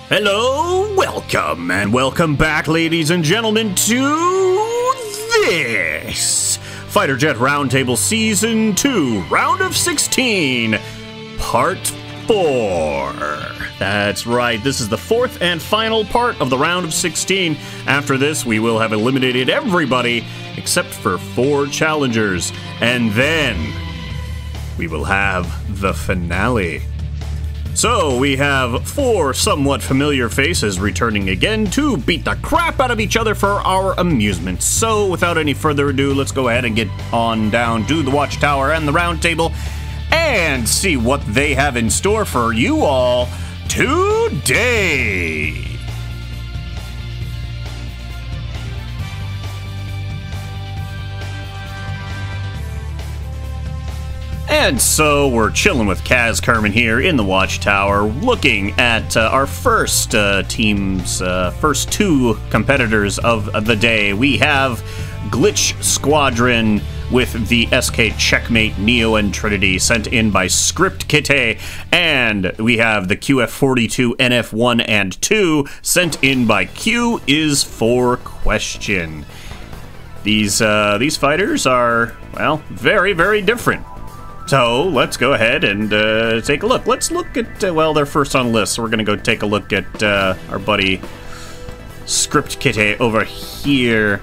Hello, welcome back, ladies and gentlemen, to this Fighter Jet Roundtable Season 2, Round of 16, Part 4. That's right, this is the fourth and final part of the Round of 16. After this, we will have eliminated everybody except for 4 challengers, and then we will have the finale. So, we have 4 somewhat familiar faces returning again to beat the crap out of each other for our amusement. So, without any further ado, let's go ahead and get on down to the Watchtower and the Round Table and see what they have in store for you all today. And so we're chilling with Kaz Kerman here in the Watchtower, looking at our first team's first 2 competitors of the day. We have Glitch Squadron with the SK Checkmate Neo and Trinity sent in by Script Kite, and we have the QF42 NF1 and 2 sent in by Q is for Question. These fighters are, well, very, very different. So, let's go ahead and take a look. Let's look at, well, they're first on the list, so we're going to go take a look at our buddy Script Kite over here.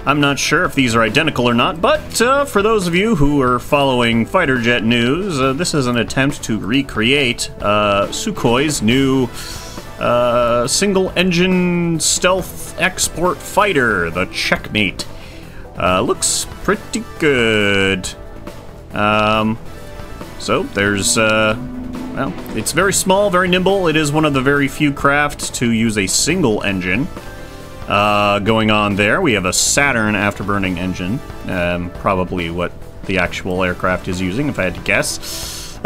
I'm not sure if these are identical or not, but for those of you who are following fighter jet news, this is an attempt to recreate Sukhoi's new single-engine stealth export fighter, the Checkmate. Looks pretty good. So there's, well, it's very small, very nimble. It is one of the very few crafts to use a single engine, going on there. We have a Saturn afterburning engine, probably what the actual aircraft is using, if I had to guess.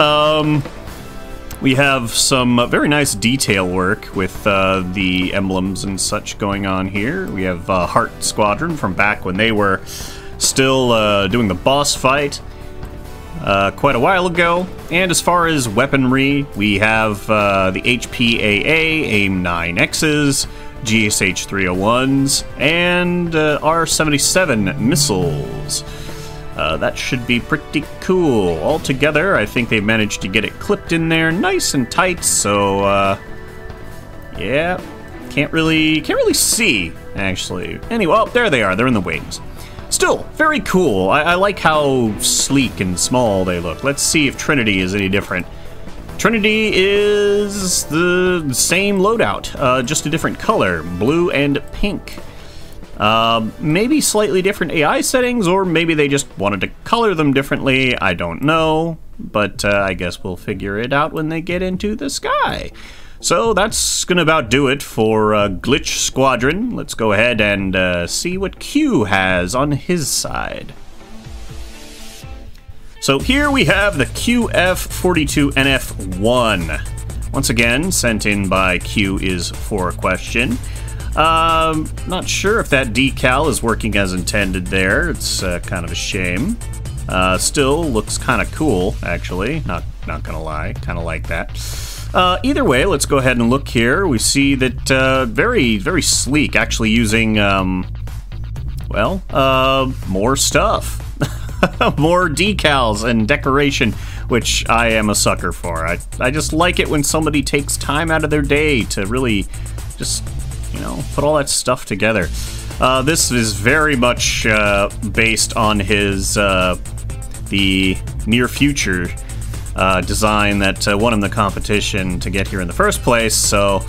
We have some very nice detail work with, the emblems and such going on here. We have, Heart Squadron from back when they were still, doing the boss fight. Quite a while ago. And as far as weaponry, we have the HPAA AIM-9Xs, GSH-301s, and R-77 missiles. That should be pretty cool. Altogether, I think they've managed to get it clipped in there nice and tight, so yeah, can't really see, actually. Anyway, oh, there they are, they're in the wings. Still, very cool. I like how sleek and small they look. Let's see if Trinity is any different. Trinity is the same loadout, just a different color, blue and pink. Maybe slightly different AI settings, or maybe they just wanted to color them differently. I don't know, but I guess we'll figure it out when they get into the sky. So that's gonna about do it for Glitch Squadron. Let's go ahead and see what Q has on his side. So here we have the QF42 NF1. Once again, sent in by Q is for Question. Not sure if that decal is working as intended there. It's kind of a shame. Still looks kind of cool, actually. Not gonna lie, kind of like that. Either way, let's go ahead and look here. We see that very, very sleek, actually using, well, more stuff. More decals and decoration, which I am a sucker for. I just like it when somebody takes time out of their day to really just, you know, put all that stuff together. This is very much based on his, the near future design that won him the competition to get here in the first place, so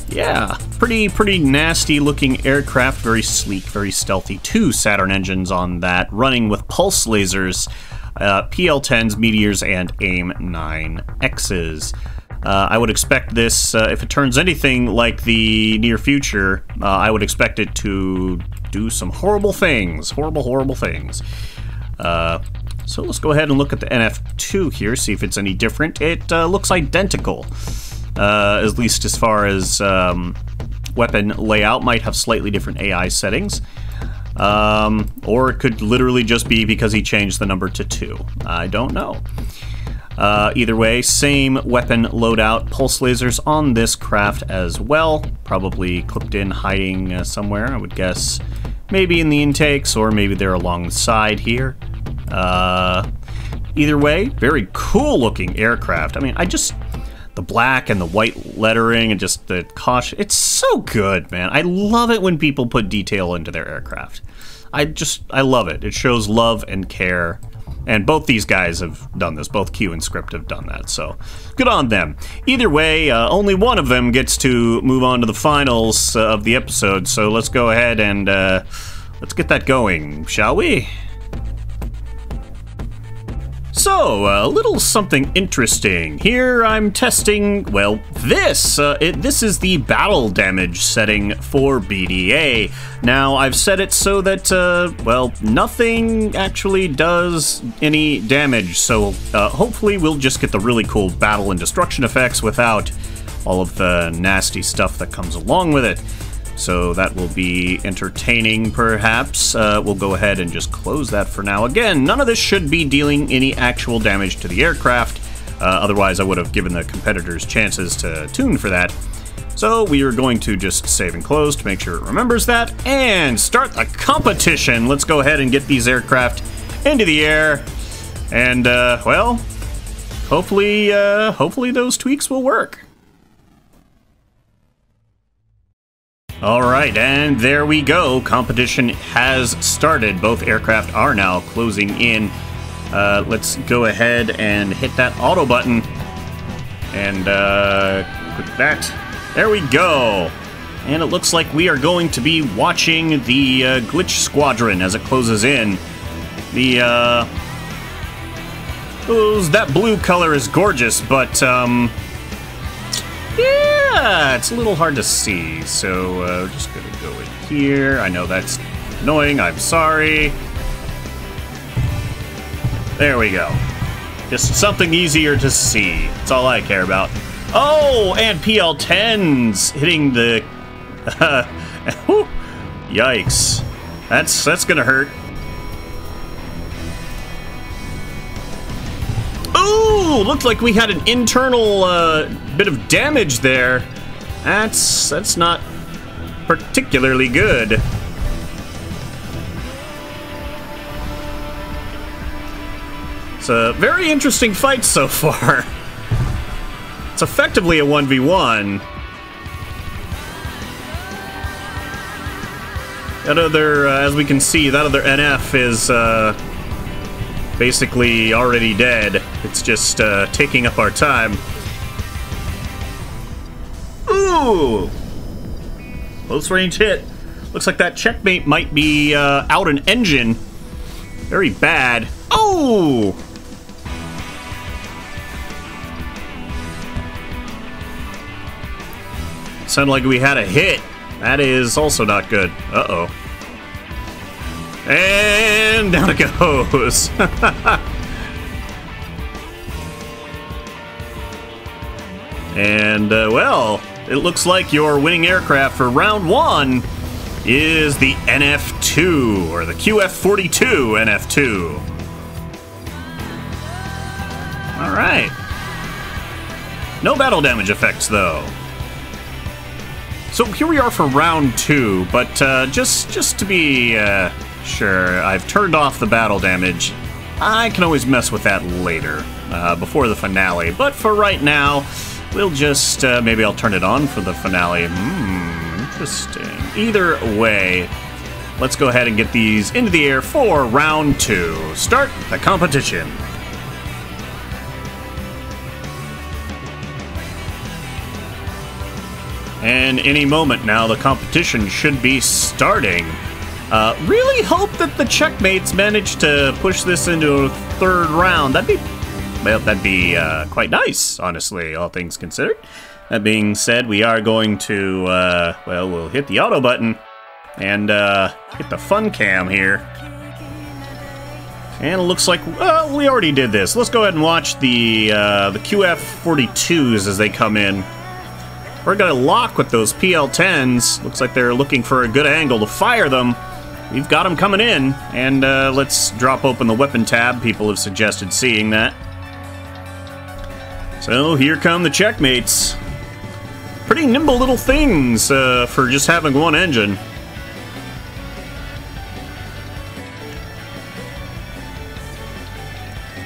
yeah, pretty nasty looking aircraft, very sleek, very stealthy. 2 Saturn engines on that, running with pulse lasers, PL-10s, Meteors, and AIM-9Xs. I would expect this, if it turns anything like the near future, I would expect it to do some horrible things, horrible things. So let's go ahead and look at the NF2 here, see if it's any different. It looks identical, at least as far as weapon layout. Might have slightly different AI settings. Or it could literally just be because he changed the number to 2. I don't know. Either way, same weapon loadout. Pulse lasers on this craft as well. Probably clipped in, hiding somewhere, I would guess. Maybe in the intakes, or maybe they're along the side here. Either way, very cool looking aircraft. I mean, the black and the white lettering and just the caution, it's so good, man. I love it when people put detail into their aircraft. I love it. It shows love and care. And both these guys have done this. Both Q and Script have done that, so good on them. Either way, only one of them gets to move on to the finals of the episode, so let's go ahead and let's get that going, shall we? So, a little something interesting. Here I'm testing, well, this is the battle damage setting for BDA. Now, I've set it so that, well, nothing actually does any damage, so hopefully we'll just get the really cool battle and destruction effects without all of the nasty stuff that comes along with it. So that will be entertaining, perhaps. We'll go ahead and just close that for now. Again, none of this should be dealing any actual damage to the aircraft. Otherwise, I would have given the competitors chances to tune for that. So we are going to just save and close to make sure it remembers that, and start the competition. Let's go ahead and get these aircraft into the air. And, well, hopefully those tweaks will work. Alright, and there we go. Competition has started. Both aircraft are now closing in. Let's go ahead and hit that auto button. And click that. There we go. And it looks like we are going to be watching the glitch squadron as it closes in. That blue color is gorgeous, but yeah, it's a little hard to see, so we're just gonna go in here. I know that's annoying, I'm sorry. There we go. Just something easier to see. That's all I care about. Oh, and PL-10s hitting the... Yikes. That's gonna hurt. Ooh, looked like we had an internal bit of damage there. That's not particularly good. It's a very interesting fight so far. It's effectively a 1v1. That other, as we can see, that other NF is basically already dead. It's just taking up our time. Ooh! Close range hit. Looks like that checkmate might be out an engine. Very bad. Oh! Sounded like we had a hit. That is also not good. Uh-oh. And down it goes. And, well, it looks like your winning aircraft for round 1 is the NF2, or the QF42 NF2. Alright. No battle damage effects, though. So here we are for round 2, but just to be sure, I've turned off the battle damage. I can always mess with that later, before the finale, but for right now, we'll just, maybe I'll turn it on for the finale. Interesting. Either way, let's go ahead and get these into the air for round 2. Start the competition. And any moment now, the competition should be starting. Really hope that the checkmates manage to push this into a 3rd round. That'd be quite nice, honestly, all things considered. That being said, we are going to, well, we'll hit the auto button and hit the fun cam here. And it looks like, well, we already did this. Let's go ahead and watch the QF42s as they come in. We're gonna lock with those PL-10s. Looks like they're looking for a good angle to fire them. We've got them coming in, and let's drop open the weapon tab. People have suggested seeing that. So here come the checkmates. Pretty nimble little things for just having one engine.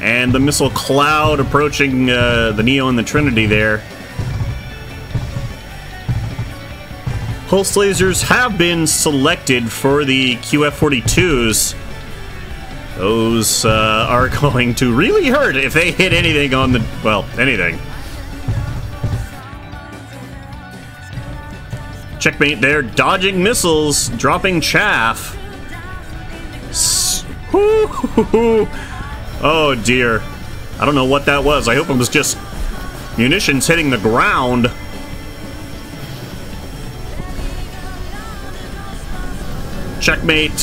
And the missile cloud approaching the Neo and the Trinity there. Pulse lasers have been selected for the QF-42s. Those are going to really hurt if they hit anything on the... well, anything. Checkmate there, dodging missiles, dropping chaff. Oh dear. I don't know what that was. I hope it was just munitions hitting the ground. Checkmate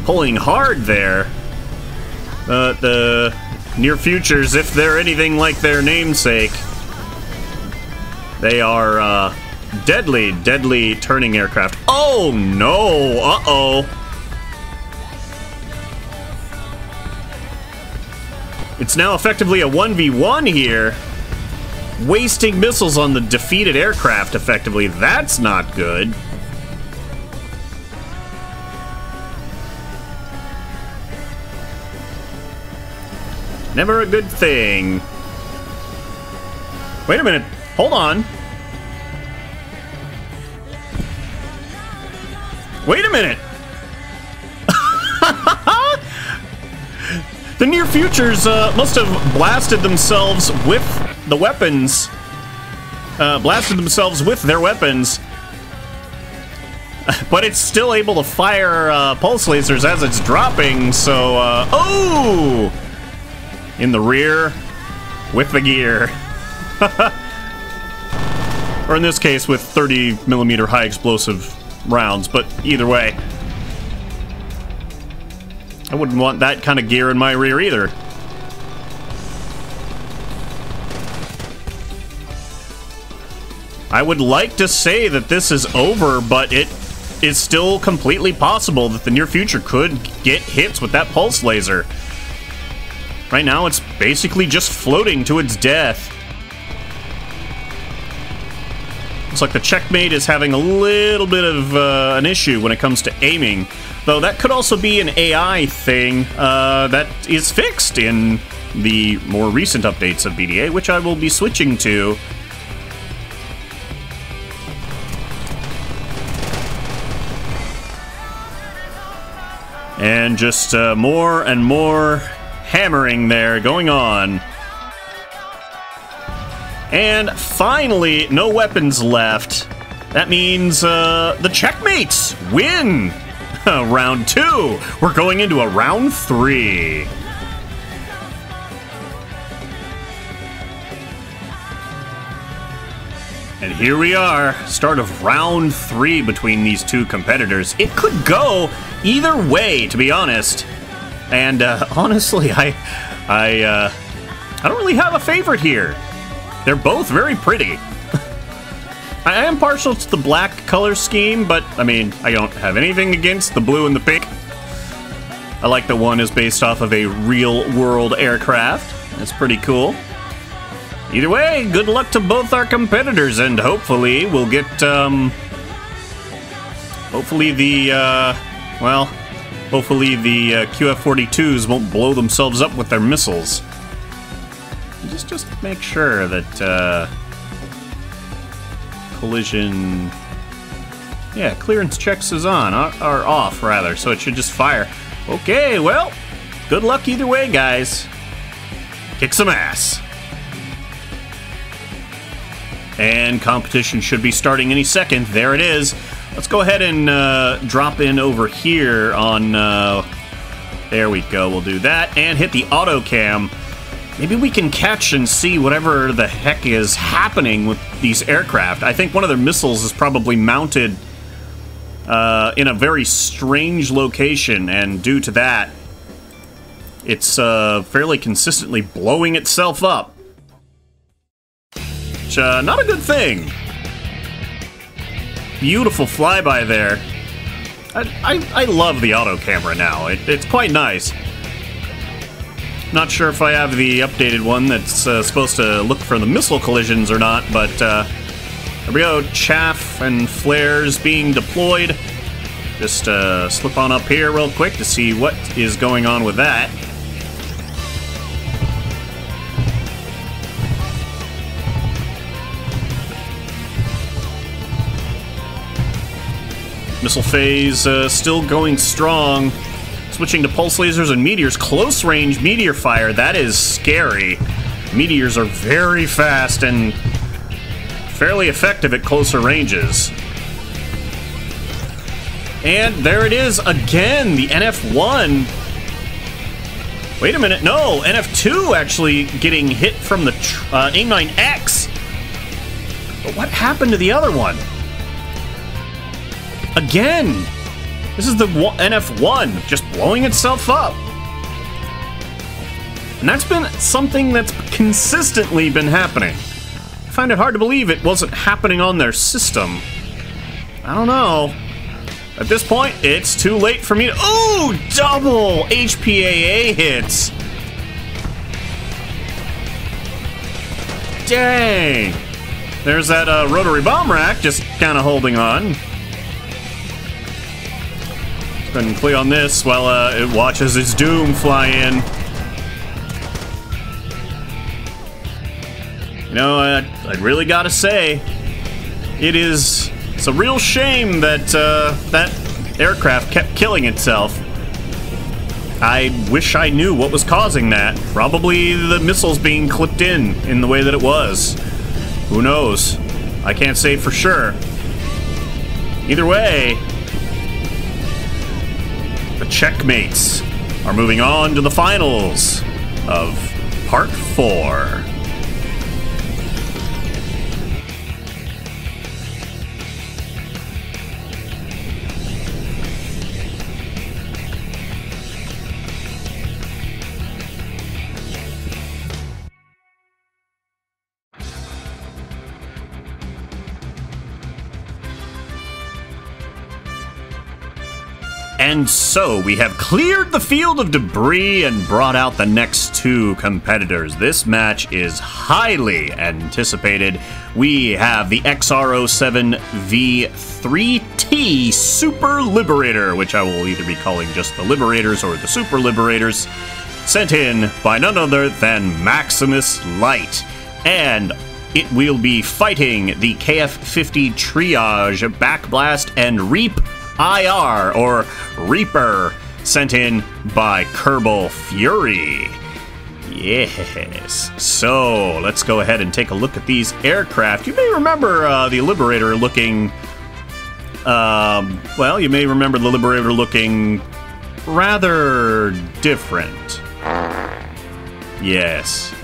pulling hard there. The near futures, if they're anything like their namesake, they are deadly, deadly turning aircraft. Oh no! Uh-oh. It's now effectively a 1v1 here. Wasting missiles on the defeated aircraft, effectively. That's not good. Never a good thing. Wait a minute. Hold on. Wait a minute. The near futures must have blasted themselves with the weapons. Blasted themselves with their weapons. But it's still able to fire pulse lasers as it's dropping, so... oh! In the rear, with the gear. Or in this case, with 30mm high explosive rounds, but either way. I wouldn't want that kind of gear in my rear either. I would like to say that this is over, but it is still completely possible that the near future could get hits with that pulse laser. Right now, it's basically just floating to its death. Looks like the checkmate is having a little bit of an issue when it comes to aiming. Though that could also be an AI thing that is fixed in the more recent updates of BDA, which I will be switching to. And just more and more hammering there going on. And finally, no weapons left. That means the checkmates win. Round 2. We're going into a round 3. And here we are, start of round 3 between these two competitors. It could go either way, to be honest. And honestly, I don't really have a favorite here. They're both very pretty. I am partial to the black color scheme, but I mean, I don't have anything against the blue and the pink. I like that one is based off of a real-world aircraft. That's pretty cool. Either way, good luck to both our competitors, and hopefully we'll get, hopefully the QF-42s won't blow themselves up with their missiles. Just make sure that, collision... yeah, clearance checks is on, or off, rather, so it should just fire. Okay, well, good luck either way, guys. Kick some ass. And competition should be starting any second. There it is. Let's go ahead and drop in over here on... there we go, we'll do that. And hit the auto cam. Maybe we can catch and see whatever the heck is happening with these aircraft. I think one of their missiles is probably mounted in a very strange location, and due to that, it's fairly consistently blowing itself up. Which, not a good thing. Beautiful flyby there. I love the auto camera now. It's quite nice. Not sure if I have the updated one that's supposed to look for the missile collisions or not, but there we go. Chaff and flares being deployed. Just slip on up here real quick to see what is going on with that. Missile phase still going strong. Switching to pulse lasers and meteors. Close range meteor fire, that is scary. Meteors are very fast and fairly effective at closer ranges. And there it is again, the NF1. Wait a minute, no, NF2 actually getting hit from the AIM-9X. But what happened to the other one? Again, this is the NF1 just blowing itself up. And that's been something that's consistently been happening. I find it hard to believe it wasn't happening on their system. I don't know. At this point, it's too late for me to... Ooh, double HPAA hits. Dang. There's that rotary bomb rack just kind of holding on. Go ahead and play on this while it watches its doom fly in. You know, I really gotta say, it's a real shame that that aircraft kept killing itself. I wish I knew what was causing that. Probably the missiles being clipped in the way that it was. Who knows? I can't say for sure. Either way, the checkmates are moving on to the finals of Part 4. And so, we have cleared the field of debris and brought out the next two competitors. This match is highly anticipated. We have the XR07 V3T Super Liberator, which I will either be calling just the Liberators or the Super Liberators, sent in by none other than Maximus Light. And it will be fighting the KF-50 Triage, Backblast, and Reap IR, or Reaper, sent in by Kerbal Fury. Yes. So, let's go ahead and take a look at these aircraft. You may remember the Liberator looking... well, you may remember the Liberator looking rather different. Yes.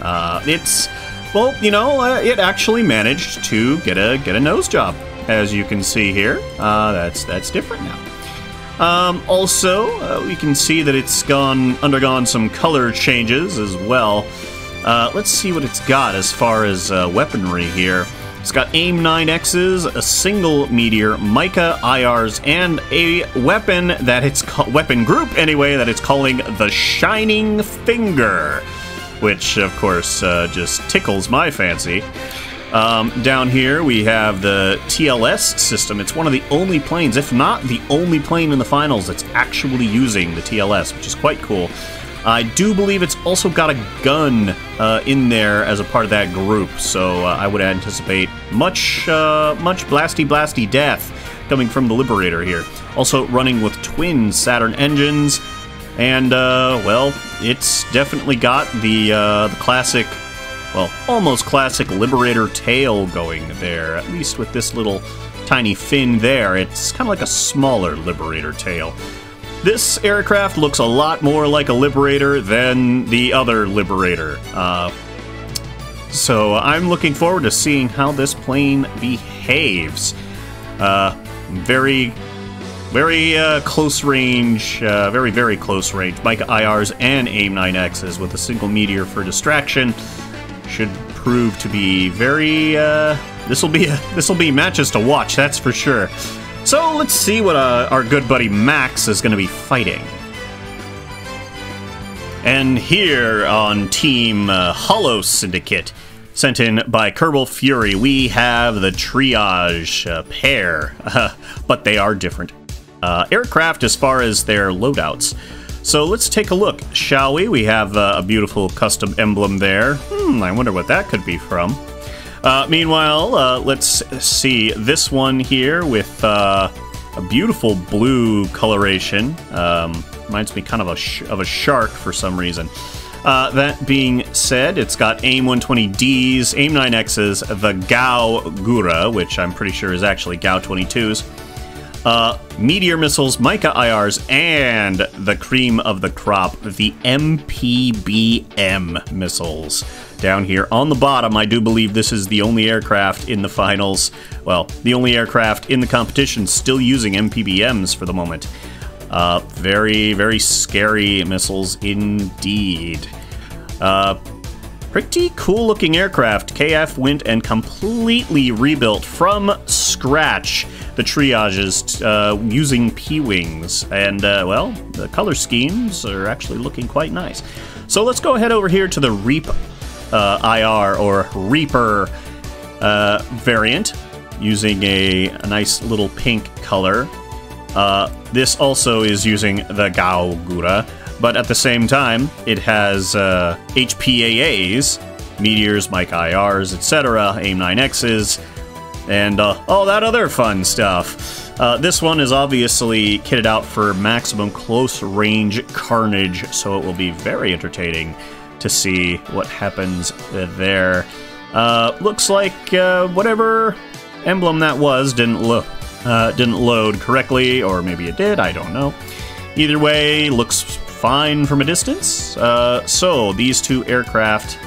It's... Well, you know, it actually managed to get a nose job. As you can see here, that's different now. Also, we can see that it's undergone some color changes as well. Let's see what it's got as far as weaponry here. It's got AIM-9Xs, a single meteor, Mica IRs, and a weapon that weapon group anyway that it's calling the Shining Finger, which of course just tickles my fancy. Down here we have the TLS system. It's one of the only planes, if not the only plane in the finals that's actually using the TLS, which is quite cool. I do believe it's also got a gun in there as a part of that group, so I would anticipate much blasty death coming from the Liberator here. Also running with twin Saturn engines, and well, it's definitely got the classic, well, almost classic Liberator tail going there, at least with this little tiny fin there. It's kind of like a smaller Liberator tail. This aircraft looks a lot more like a Liberator than the other Liberator. So I'm looking forward to seeing how this plane behaves. Very close range, very close range. Mica IRs and AIM-9Xs with a single meteor for distraction. Should prove to be very, this'll be matches to watch, that's for sure. So let's see what our good buddy Max is going to be fighting. And here on Team Hollow Syndicate, sent in by Kerbal Fury, we have the Triage pair, but they are different aircraft as far as their loadouts. So let's take a look, shall we? We have a beautiful custom emblem there. I wonder what that could be from. Meanwhile, let's see this one here with a beautiful blue coloration. Reminds me kind of a shark for some reason. That being said, it's got AIM-120Ds, AIM-9Xs, the Gao Gura, which I'm pretty sure is actually Gao 22s, Meteor missiles, Mica IRs, and the cream of the crop, the MPBM missiles. Down here on the bottom, I do believe this is the only aircraft in the finals, well, the only aircraft in the competition still using MPBMs for the moment. Very, very scary missiles indeed. Pretty cool looking aircraft. KF went and completely rebuilt from scratch the triages using P-Wings. And, well, the color schemes are actually looking quite nice. So let's go ahead over here to the Reap IR or Reaper variant using a nice little pink color. This also is using the Gao Gura, but at the same time, it has HPAAs, Meteors, Mica IRs, etc., AIM-9Xs, and all that other fun stuff. This one is obviously kitted out for maximum close-range carnage, so it will be very entertaining to see what happens there. Looks like whatever emblem that was didn't load correctly, or maybe it did, I don't know. Either way, looks fine from a distance. So these two aircraft,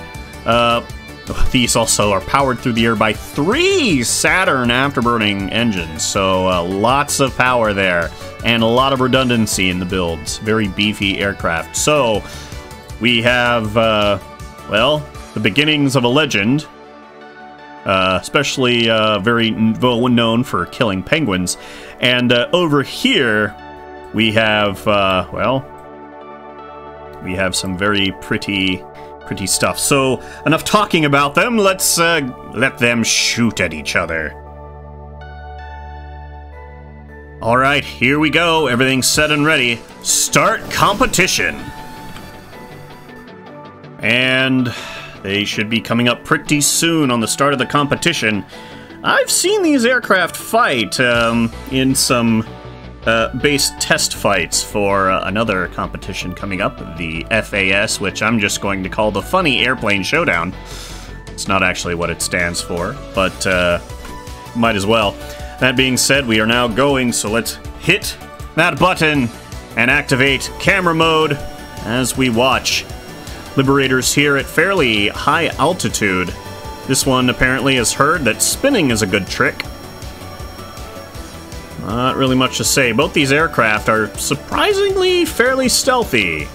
these also are powered through the air by 3 Saturn afterburning engines, so lots of power there, and a lot of redundancy in the builds. Very beefy aircraft. So we have, well, the beginnings of a legend. Especially very well known for killing penguins. And over here, we have, well, we have some very pretty stuff. So, enough talking about them, let's let them shoot at each other. Alright, here we go. Everything's set and ready. Start competition! And they should be coming up pretty soon on the start of the competition. I've seen these aircraft fight in some base test fights for another competition coming up, the FAS, which I'm just going to call the Funny Airplane Showdown. It's not actually what it stands for, but might as well. That being said, we are now going, so let's hit that button and activate camera mode as we watch Liberators here at fairly high altitude. This one apparently has heard that spinning is a good trick. Not really much to say. Both these aircraft are surprisingly fairly stealthy.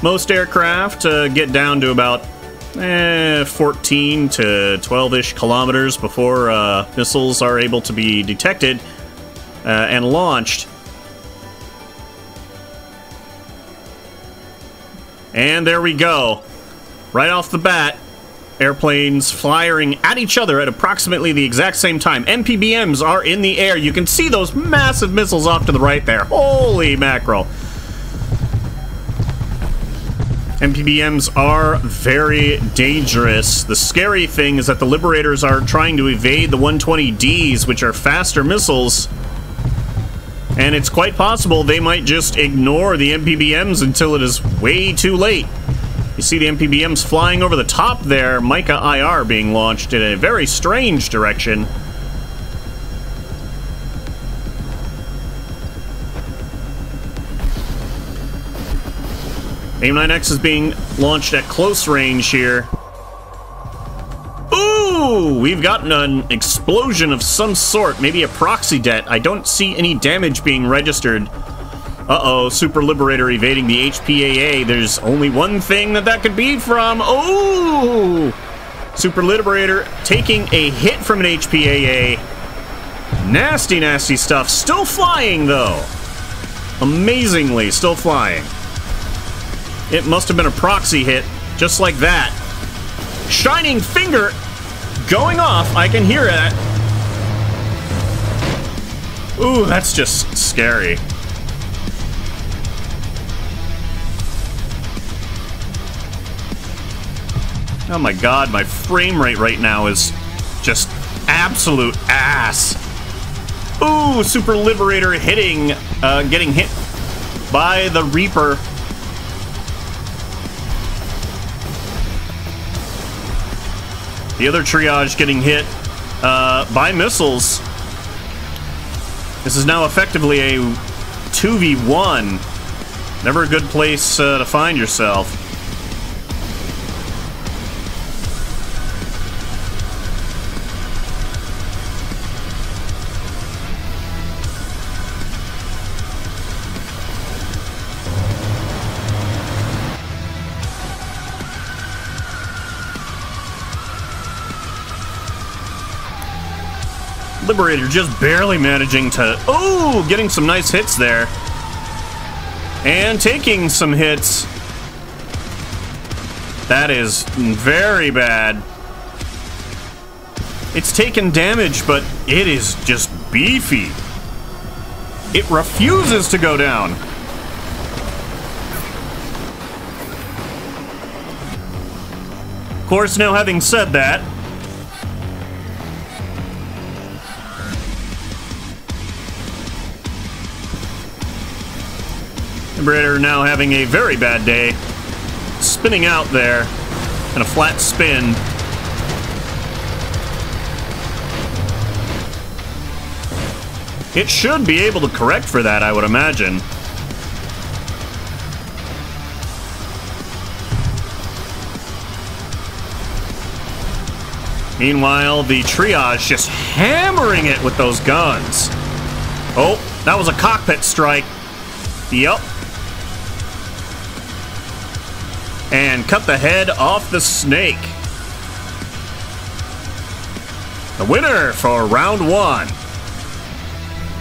Most aircraft get down to about 14 to 12-ish kilometers before missiles are able to be detected and launched. And there we go. Right off the bat, airplanes firing at each other at approximately the exact same time. MPBMs are in the air. You can see those massive missiles off to the right there. Holy mackerel. MPBMs are very dangerous. The scary thing is that the Liberators are trying to evade the 120Ds, which are faster missiles. And it's quite possible they might just ignore the MPBMs until it is way too late. You see the MPBMs flying over the top there, Mica IR being launched in a very strange direction. AIM-9X is being launched at close range here. Ooh, we've gotten an explosion of some sort, maybe a proxy det. I don't see any damage being registered. Uh-oh, Super Liberator evading the HPAA. There's only one thing that could be from. Oh! Super Liberator taking a hit from an HPAA. Nasty, nasty stuff. Still flying, though. Amazingly, still flying. It must have been a proxy hit, just like that. Shining finger going off. I can hear it. Ooh, that's just scary. Oh my god, my frame rate right now is just absolute ass. Ooh, Super Liberator hitting, getting hit by the Reaper. The other triage getting hit by missiles. This is now effectively a 2v1. Never a good place to find yourself. Liberator just barely managing to... Oh, getting some nice hits there. And taking some hits. That is very bad. It's taken damage, but it is just beefy. It refuses to go down. Of course, now having said that, Liberator now having a very bad day. Spinning out there in a flat spin. It should be able to correct for that, I would imagine. Meanwhile, the triage just hammering it with those guns. Oh, that was a cockpit strike. Yup. And cut the head off the snake. The winner for round 1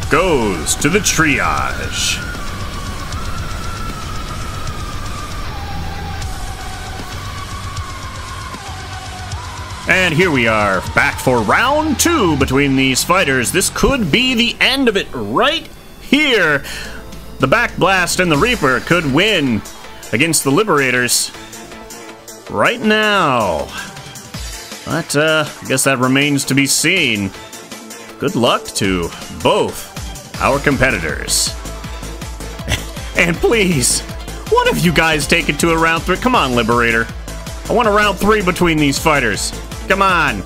goes to the triage. And here we are, back for round 2 between these fighters. This could be the end of it right here. The Backblast and the Reaper could win against the Liberators right now. But, I guess that remains to be seen. Good luck to both our competitors. And please, one of you guys take it to a round 3. Come on, Liberator. I want a round 3 between these fighters. Come on.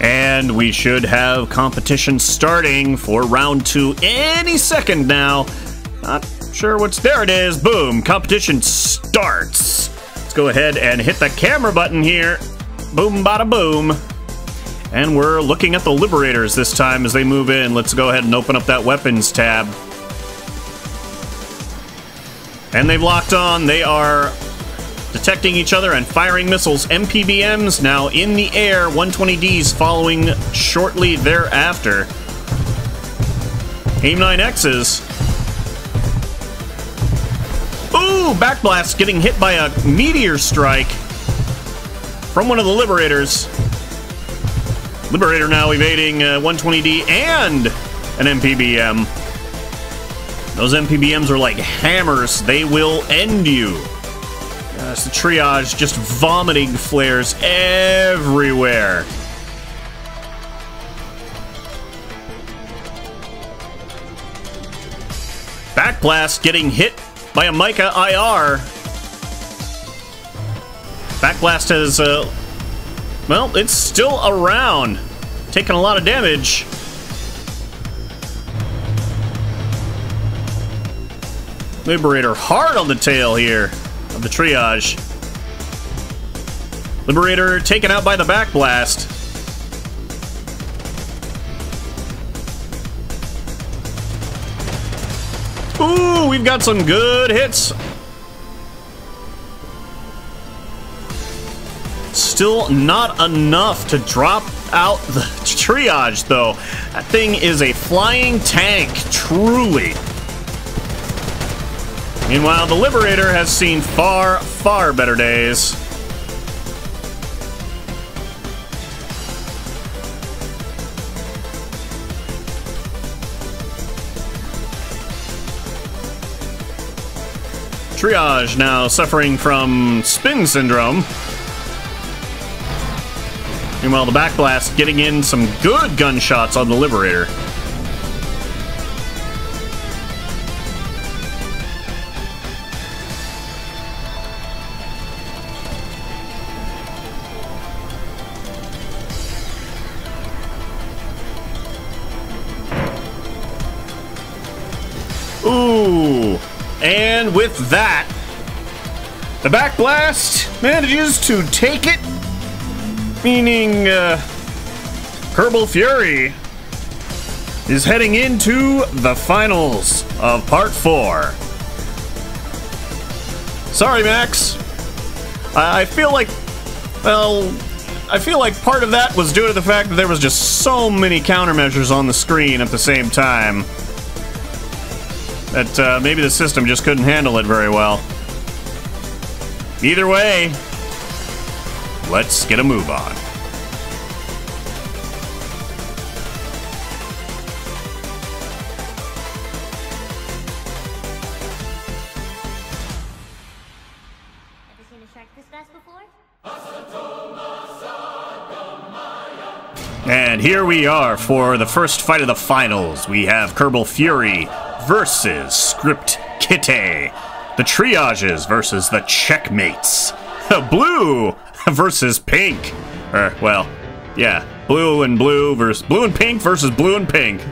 And we should have competition starting for round 2 any second now. Not sure what's... There it is. Boom. Competition starts. Let's go ahead and hit the camera button here. Boom, bada boom. And we're looking at the Liberators this time as they move in. Let's go ahead and open up that weapons tab. And they've locked on. They are detecting each other and firing missiles. MPBMs now in the air. 120Ds following shortly thereafter. AIM-9Xs. Ooh, Backblast getting hit by a meteor strike from one of the Liberators. Liberator now evading 120D and an MPBM. Those MPBMs are like hammers. They will end you. It's the triage just vomiting flares everywhere. Backblast getting hit by a Micah IR. Backblast has, well, it's still around. Taking a lot of damage. Liberator hard on the tail here of the triage. Liberator taken out by the Backblast. Ooh, we've got some good hits. Still not enough to drop out the triage, though. That thing is a flying tank, truly. Meanwhile, the Liberator has seen far, far better days. Triage now suffering from spin syndrome. Meanwhile, the Backblast getting in some good gunshots on the Liberator. Ooh. And with that, the Backblast manages to take it, meaning Kerbal Fury is heading into the finals of Part 4. Sorry, Max. I feel like, well, I feel like part of that was due to the fact that there was just so many countermeasures on the screen at the same time. That maybe the system just couldn't handle it very well. Either way, let's get a move on. Ever seen a shark this fast before? And here we are for the first fight of the finals. We have Kerbal Fury versus Script Kitty. The Triages versus the Checkmates. Blue versus Pink. Well, yeah, blue and pink versus blue and pink.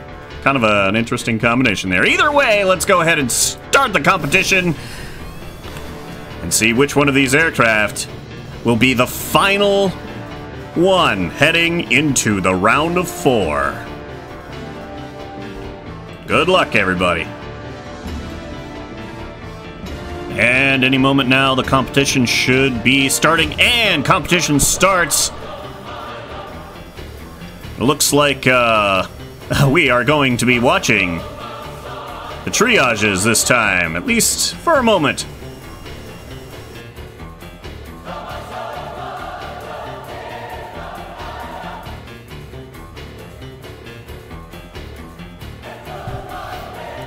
Kind of an interesting combination there. Either way, let's go ahead and start the competition and see which one of these aircraft will be the final one heading into the round of 4. Good luck, everybody. And any moment now, the competition should be starting, and competition starts. It looks like we are going to be watching the Triages this time, at least for a moment.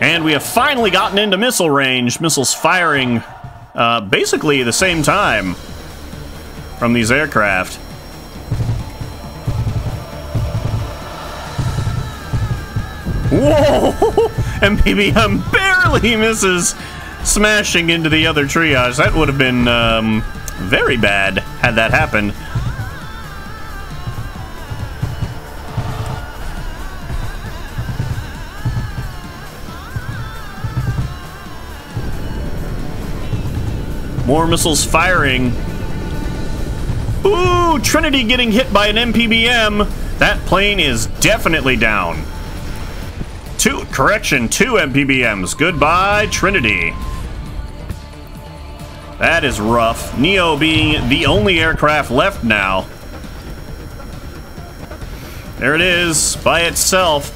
And we have finally gotten into missile range. Missiles firing basically the same time from these aircraft. Whoa! MPBM barely misses smashing into the other Triage. That would have been very bad had that happened. More missiles firing. Ooh, Trinity getting hit by an MPBM. That plane is definitely down. Two MPBMs. Goodbye, Trinity. That is rough. Neo being the only aircraft left now. There it is, by itself.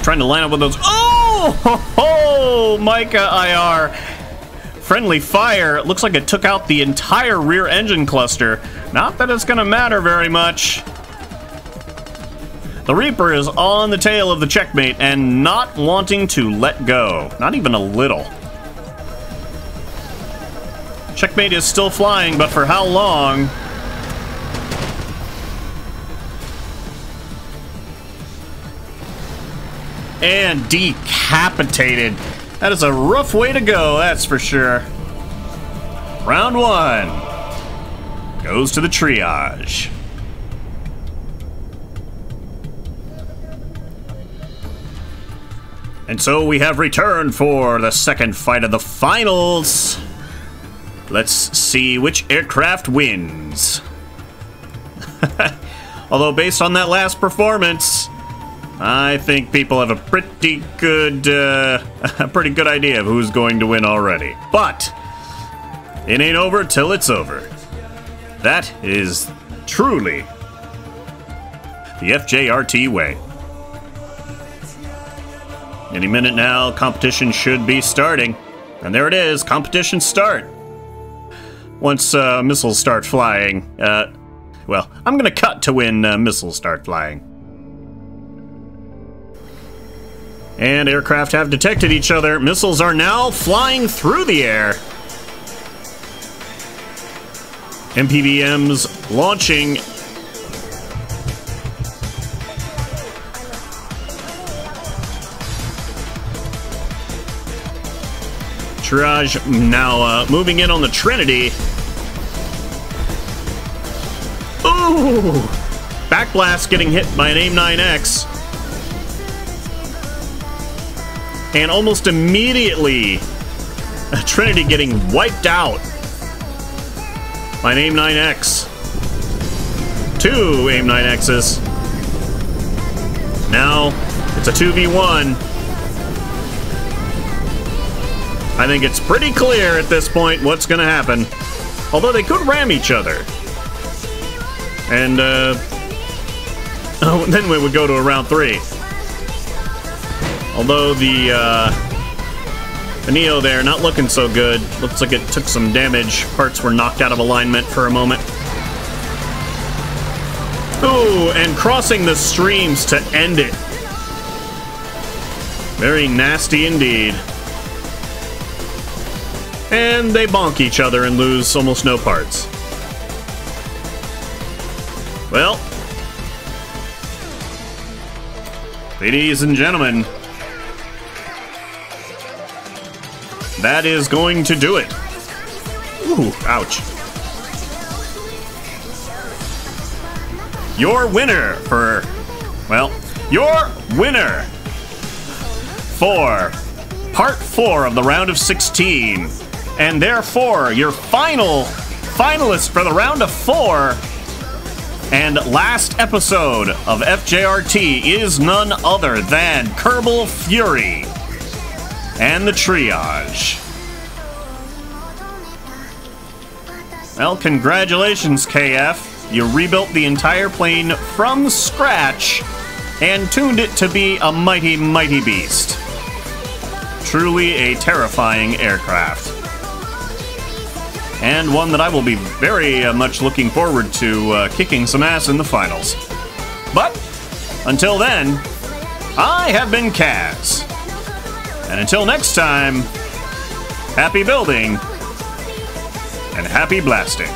Trying to line up with those. Oh! Ho, ho, Micah IR. Friendly fire. It looks like it took out the entire rear engine cluster. Not that it's going to matter very much. The Reaper is on the tail of the Checkmate and not wanting to let go. Not even a little. Checkmate is still flying, but for how long? And decapitated. That is a rough way to go, that's for sure. Round 1 goes to the Triage. And so we have returned for the second fight of the finals. Let's see which aircraft wins. Although based on that last performance, I think people have a pretty good idea of who's going to win already. But It ain't over till it's over. That is truly the FJRT way. Any minute now, competition should be starting. And there it is, competition start. Once missiles start flying, well, I'm gonna cut to when missiles start flying. And aircraft have detected each other. Missiles are now flying through the air. MPVMs launching. Triage now moving in on the Trinity. Ooh! Backblast getting hit by an AIM-9X. And almost immediately, Trinity getting wiped out by an AIM-9X. 2 AIM-9Xs. Now, it's a 2v1. I think it's pretty clear at this point what's going to happen. Although they could ram each other. And, oh, then we would go to a round 3. Although the Neo there, not looking so good. Looks like it took some damage. Parts were knocked out of alignment for a moment. Ooh, and crossing the streams to end it. Very nasty indeed. And they bonk each other and lose almost no parts. Well, ladies and gentlemen, that is going to do it. Ooh, ouch. Your winner for, well, your winner for Part 4 of the round of 16. And therefore, your finalist for the round of 4 and last episode of FJRT is none other than Kerbal Fury and the Triage. Well, congratulations, KF. You rebuilt the entire plane from scratch and tuned it to be a mighty, mighty beast. Truly a terrifying aircraft. And one that I will be very much looking forward to kicking some ass in the finals. But, until then, I have been Kaz. And until next time, happy building and happy blasting.